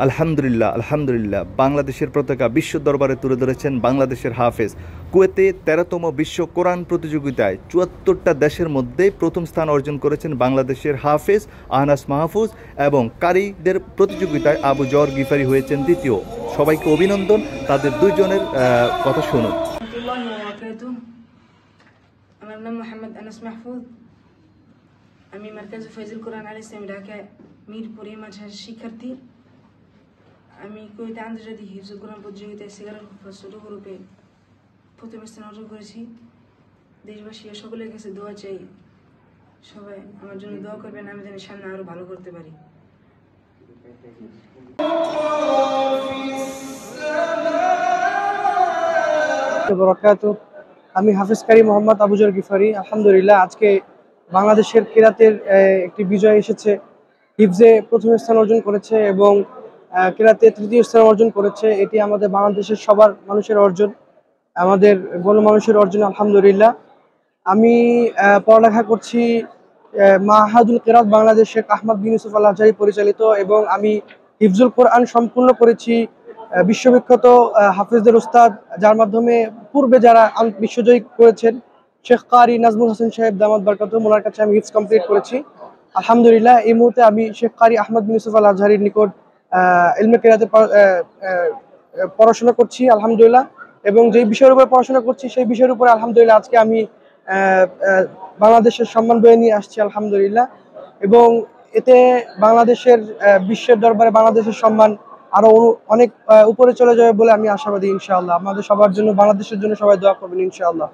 আলহামদুলিল্লাহ, আলহামদুলিল্লাহ। বাংলাদেশের পতাকা বিশ্ব দরবারে তুলে ধরেছেন বাংলাদেশের হাফেজ। কুয়েতে ১৩তম বিশ্ব কোরআন প্রতিযোগিতায় ৭৪টা দেশের মধ্যে প্রথম স্থান অর্জন করেছেন বাংলাদেশের হাফেজ আহনাস মাহফুজ, এবং কারীদের প্রতিযোগিতায় আবু জর গিফারি হয়েছেন দ্বিতীয়। সবাইকে অভিনন্দন। তাদের দুইজনের কথা শুনুন। আমার নাম মোহাম্মদ আহনাস মাহফুজ। আমি মার্কাজ ফয়জুল কোরআন আল ইসলামী ঢাকায় মিরপুরে মাদ্রাসার শিক্ষার্থী। আমি কুয়েতে আন্তর্জাতিক হিফজুল কোরআন প্রতিযোগিতায় সিগারেট ছোট গ্রুপে প্রথম স্থান অর্জন করেছি। দেশবাসী সকলের কাছে দোয়া চাই, সবাই আমার জন্য দোয়া করবেন, আমি যেন সামনে আরো ভালো করতে পারি। আমি হাফেজ কারি মোহাম্মদ আবু জর গিফারি। আলহামদুলিল্লাহ, আজকে বাংলাদেশের কেরাতের একটি বিজয় এসেছে। হিফজে প্রথম স্থান অর্জন করেছে এবং কেরাতে তৃতীয় স্থান অর্জন করেছে। এটি আমাদের বাংলাদেশের সবার মানুষের অর্জন, আমাদের গণমানুষের অর্জন। আলহামদুলিল্লাহ, আমি পড়ালেখা করছি মাহাদুল কেরাত বাংলাদেশ শেখ আহমদ বিন ইউসুফ আল আজহারি পরিচালিত, এবং আমি হিফজুল কোরআন সম্পূর্ণ করেছি বিশ্ববিখ্যাত হাফেজদের উস্তাদ, যার মাধ্যমে পূর্বে যারা বিশ্বজয়ী করেছেন শেখ কারি নাজমুল হাসান সাহেব দামাত বারকাতুহু, ওনার কাছে আমি হিফজ কমপ্লিট করেছি। আলহামদুলিল্লাহ, এই মুহূর্তে আমি শেখ কারি আহমদ বিন ইউসুফ আল আজহারির নিকট ইলমে কেরাতে পড়াশোনা করছি আলহামদুলিল্লাহ, এবং যেই বিষয়ের উপর পড়াশোনা করছি সেই বিষয়ের উপর আলহামদুলিল্লাহ আজকে আমি বাংলাদেশের সম্মান বয়ে নিয়ে আসছি আলহামদুলিল্লাহ। এবং এতে বাংলাদেশের বিশ্বের দরবারে বাংলাদেশের সম্মান আরো অনেক উপরে চলে যাবে বলে আমি আশাবাদী ইনশাআল্লাহ। আমাদের সবার জন্য, বাংলাদেশের জন্য সবাই দোয়া করবেন ইনশাআল্লাহ।